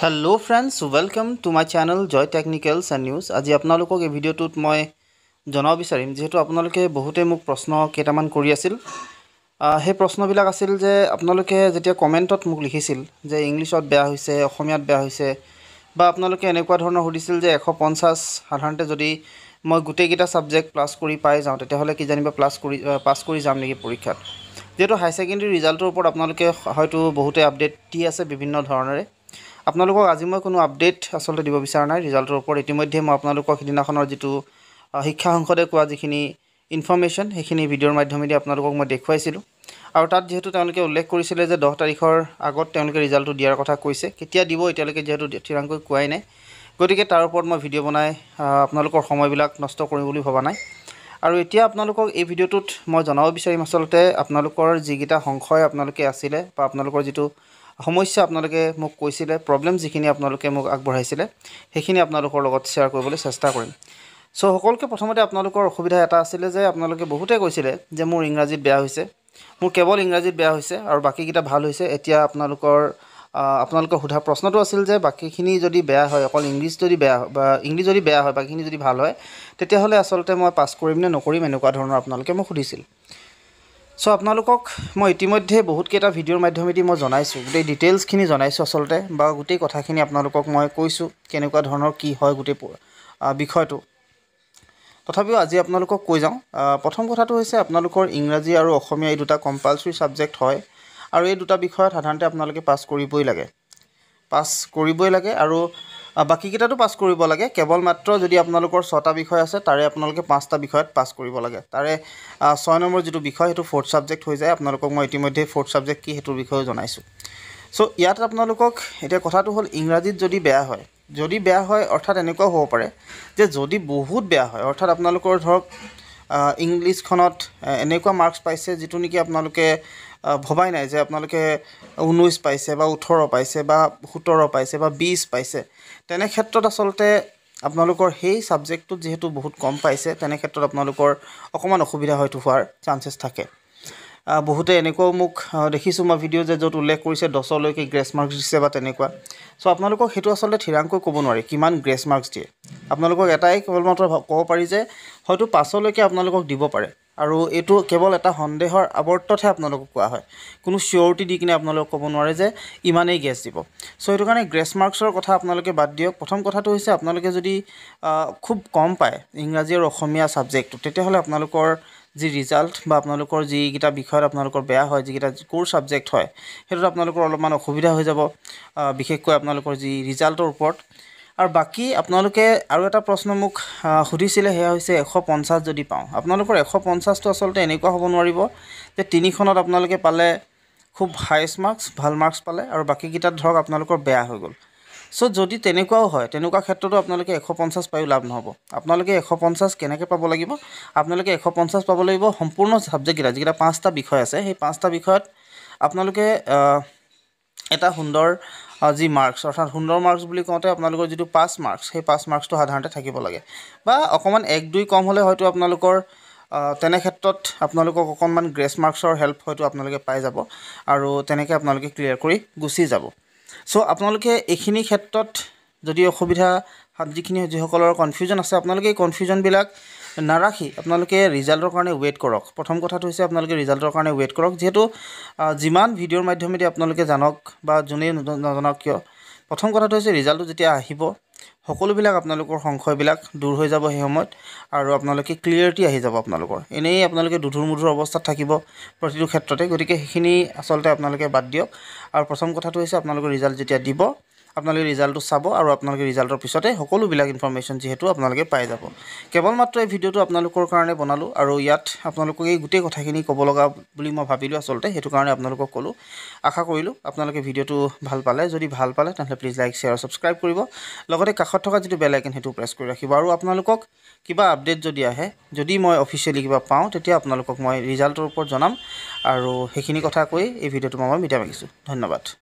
Hello friends, welcome to my channel Joy Technicals and News. আজি আপোনালোকক এই ভিডিওটোত মই জনাব বিচাৰিম যেহেতু আপোনালোকে বহুতে মোক প্ৰশ্ন কেইটামান কৰি আছিল সেই প্ৰশ্নবিলাক আছিল যে আপোনালোকে যেতিয়া কমেন্টত মোক লিখিছিল যে ইংলিশত বেয়া হৈছে অসমীয়াত বেয়া হৈছে বা আপোনালোকে এনেকুৱা ধৰণৰ সুধিছিল যে 150 সাধাৰণতে যদি মই গোটেইকেইটা সাবজেক্ট প্লাস কৰি পাই যাওঁ তেতিয়াহলে কি জানিবা পাস কৰি যাম নেকি পৰীক্ষাত যেহেতু হাই সেকেন্ডাৰী ৰিজাল্টৰ ওপৰত আপোনালোকে হয়তো বহুতে আপডেট দি আছে বিভিন্ন ধৰণৰে আপোনালোকক আজি মই কোনো আপডেট আসলে দিব বিচাৰা নাই ৰিজাল্টৰ ওপৰত ইতিমধ্যে মই আপোনালোকক হিদিনাখনৰ যেটো শিক্ষা সংসদে কোৱা যিখিনি ইনফৰমেশন হেখিনি ভিডিওৰ মাধ্যমেদি আপোনালোকক মই দেখুৱাইছিলো আৰু তাত যেহেতু তেওঁলোকে উল্লেখ কৰিছিল যে 10 তাৰিখৰ আগত তেওঁলোকে ৰিজাল্টটো দিয়াৰ কথা কৈছে কেতিয়া দিব এতিয়ালৈকে যেহেতু ঠিৰাংকৈ কোৱাই নাই গতিকে তাৰ ওপৰত মই ভিডিও বনাই আপোনালোকৰ সময়বিলাক নষ্ট কৰিম বুলি ভবা নাই আৰু এতিয়া আপোনালোকক এই ভিডিওটোত মই জনাব বিচাৰিম আসলতে আপোনালোকৰ যিগিটা সংখ্যায় আপোনালোকে আছিল বা আপোনালোকৰ যেটো সমস্যা আপোনালোকে মোক কৈছিলে প্ৰবলেম যিখিনি আপোনালোকে মোক আগবঢ়াইছিলে হেখিনি আপোনালোকৰ লগত শেয়াৰ কৰিবলৈ চেষ্টা কৰিম সো সকলোকে প্ৰথমতে আপোনালোকৰ অসুবিধা এটা আছিল যে আপোনালোকে বহুতে কৈছিলে যে মোৰ ইংৰাজীত বেয়া হৈছে মোৰ কেৱল ইংৰাজীত বেয়া হৈছে আৰু বাকিকিটা ভাল হৈছে এতিয়া আপোনালোকৰ সোধা প্ৰশ্নটো আছিল যে বাকিখিনি যদি বেয়া হয় অকল ইংলিশ যদি বেয়া বা ইংলিশ যদি বেয়া হয় বাকিখিনি যদি ভাল হয় তেতিয়াহলে আসলতে মই পাস কৰিম নে নকৰিম এনেকুৱা ধৰণৰ আপোনালোকে মোক সুধিছিল সো আপোনালোকক মই ইতিমধ্যে বহুত কেটা ভিডিওৰ মাধ্যমেদি মই জনাইছো গোটেই ডিটেইলছ খিনি জনাইছো আসলতে বা গোটেই কথাখিনি আপোনালোকক মই কৈছো কেনেকুৱা ধৰণৰ কি হয় গোটেই বিষয়টো তথাপিও আজি আপোনালোকক কৈ যাওঁ প্ৰথম কথাটো হৈছে আপোনালোকৰ ইংৰাজী আৰু অসমীয়া এই দুটা কম্পালসৰি সাবজেক্ট হয় আৰু এই দুটা বিষয়ত সাধাৰণতে আপোনালোকে পাস কৰিবই লাগে আৰু বাকি কিটাটো পাস কৰিব লাগে কেৱল মাত্ৰ যদি আপোনালোকৰ 6টা বিষয় আছে তাৰে আপোনালোকে 5টা বিষয়ত পাস কৰিব লাগে তাৰে 6 নম্বৰ যেটো বিষয় হেতু 4th সাবজেক্ট হৈ যায় আপোনালোকক মই ইতিমধ্যে 4th সাবজেক্ট কি হেতুৰ বিষয়ে জনাইছো সো ইয়াত আপোনালোকক এটা কথাটো হল ইংৰাজীত যদি বেয়া হয় অৰ্থাৎ এনেকুৱা হ'ব পাৰে যে যদি বহুত বেয়া হয় অৰ্থাৎ আপোনালোকৰ ধৰক ইংলিশখনত এনেকুৱা মাৰ্কস পাইছে যেটো নেকি আপোনালোকে ভবাই নাই যে আপোনালোকে 19 পাইছে বা 18 পাইছে বা 17 পাইছে বা 20 পাইছে তেনে ক্ষেত্ৰত আসলতে আপোনালোকৰ হেই সাবজেক্টটো যেহেতু বহুত কম পাইছে তেনে ক্ষেত্ৰত আপোনালোকৰ অকমান অসুবিধা হয়তো হোৱাৰ চান্সেস থাকে বহুতে এনেকৈ মোক দেখিছো মই ভিডিও যে যত উল্লেখ কৰিছে 10 লৈকে গ্ৰেস মাৰ্কস দিছে বা তেনেকুৱা সো আপোনালোকক হেতু আসলতে ঠিৰাংকৈ ক'ব নোৱাৰি কিমান গ্ৰেস মাৰ্কস দিয়ে আপোনালোকক এটাই কেৱল মাত্ৰ ক'ব পাৰি যে হয়তো 5 লৈকে আপোনালোকক দিব পাৰে আৰু এটো কেৱল এটা সন্দেহৰ আৱৰ্ততহে আপোনালোকক কোৱা হয় কোনো সিউৰিটি দি কিনে আপোনালোক ক'ব নোৱাৰে যে ইমানেই গ্ৰেস দিব সো এটো কাৰণে গ্ৰেস মাৰ্কসৰ কথা আপোনালোকে বাদ দিয়ক প্ৰথম কথাটো হৈছে আপোনালোকে যদি খুব কম পায় ইংৰাজী আৰু অসমীয়া সাবজেক্টটো তেতিয়াহলে আপোনালোকৰ যি ৰিজাল্ট বা আপোনালোকৰ যি গিটা বিষয়ত আপোনালোকৰ বেয়া হয় যি গিটা কোৰ সাবজেক্ট হয় হেতু আপোনালোকৰ অলপমান অসুবিধা হৈ যাব বিশেষকৈ আপোনালোকৰ যি ৰিজাল্টৰ ওপৰত আৰু বাকি আপোনালোকে আৰু এটা প্ৰশ্ন মোক সুধিছিলে হেয়া হৈছে 150 যদি পাও আপোনালোকৰ 150 টো আসলতে এনেকুৱা হ'ব নোৱাৰিব যে তিনিখনত আপোনালোকে পালে খুব হাইয়েষ্ট মাৰ্কস ভাল মাৰ্কস পালে আৰু বাকি কিটাত ধৰক আপোনালোকৰ বেয়া হৈ গল সো যদি তেনেকুৱাও হয় তেনেকুৱা ক্ষেত্ৰতো আপোনালোকে 150 পাইও লাভ নহব আপোনালোকে 150 কেনেকৈ পাব লাগিব আপোনালোকে 150 পাব লাগিব সম্পূৰ্ণ সাবজেক্ট গিটা যিটা 5টা বিষয় আছে সেই 5টা বিষয়ত আপোনালোকে এটা সুন্দৰ যি মাৰ্কস অৰ্থাৎ সুন্দৰ মাৰ্কস বুলি কওঁতে আপোনালোকৰ যেটো 5 মাৰ্কস সেই 5 মাৰ্কসটো সাধাৰণতে থাকিব লাগে বা অকমান 1-2 কম হলে হয়তো আপোনালোকৰ তেনে ক্ষেত্ৰত আপোনালোকক অকনমান গ্ৰেস মাৰ্কসৰ হেল্প হয়তো আপোনালোকে পাই যাব আৰু তেনেকৈ আপোনালোকে ক্লিয়াৰ কৰি গুছি যাব সো আপোনালোকে এখিনি ক্ষেত্ৰত যদি অসুবিধা যিখিনি যিসকলৰ কনফিউজন আছে আপোনালোকে এই কনফিউজন বিলাক নাৰাখি আপোনালোকে ৰিজাল্টৰ কাৰণে ওয়েট কৰক প্ৰথম কথাটো হৈছে আপোনালোকে ৰিজাল্টৰ কাৰণে ওয়েট কৰক যেহেতু যিমান ভিডিওৰ মাধ্যমেদি আপোনালোকে জানক বা জুনে নজনাক কিয় প্ৰথম কথাটো হৈছে ৰিজাল্টটো যেতিয়া আহিব সকলোবিলাক আপোনালোকৰ সংখ্যাবিলাক দূৰ হৈ যাব সেই সময়ত আৰু আপোনালোকে ক্লিয়াৰিটি আহি যাব আপোনালোকৰ এনেই আপোনালোকে দুধুৰ অৱস্থাত থাকিব প্ৰতিটো ক্ষেত্ৰতে গতিকে হেখিনি আসলতে আপোনালোকে বাদ দিয়ক আৰু প্ৰথম কথাটো হৈছে আপোনালোকৰ ৰিজাল্ট যেতিয়া দিব আপোনালোকে ৰিজাল্টটো চাব আৰু আপোনালোকে ৰিজাল্টৰ পিছতে সকলো বিলাক ইনফৰমেশন যেহেতু আপোনালোকে পাই যাব কেৱল মাত্ৰ এই ভিডিওটো আপোনালোকৰ কাৰণে বনালো আৰু ইয়াত আপোনালোকক এই গোটেই কথাখিনি ক'ব লগা বুলি মই ভাবিলো আসলতে হেতু কাৰণে আপোনালোকক ক'লো আশা কৰিলো আপোনালোকে ভিডিওটো ভাল পালে যদি ভাল পালে তেন্তে প্লিজ লাইক শেয়াৰ সাবস্ক্ৰাইব কৰিব লগতে কাষত থকা যেটো বেল আইকন হেতু প্ৰেছ কৰি ৰাখিব আৰু আপোনালোকক কিবা আপডেট যদি আহে যদি মই অফিচিয়ালি কিবা পাওঁ তেতিয়া আপোনালোকক মই ৰিজাল্টৰ ওপৰত জনাম আৰু হেখিনি কথা কৈ এই ভিডিওটো মই মিটা মাগিছো ধন্যবাদ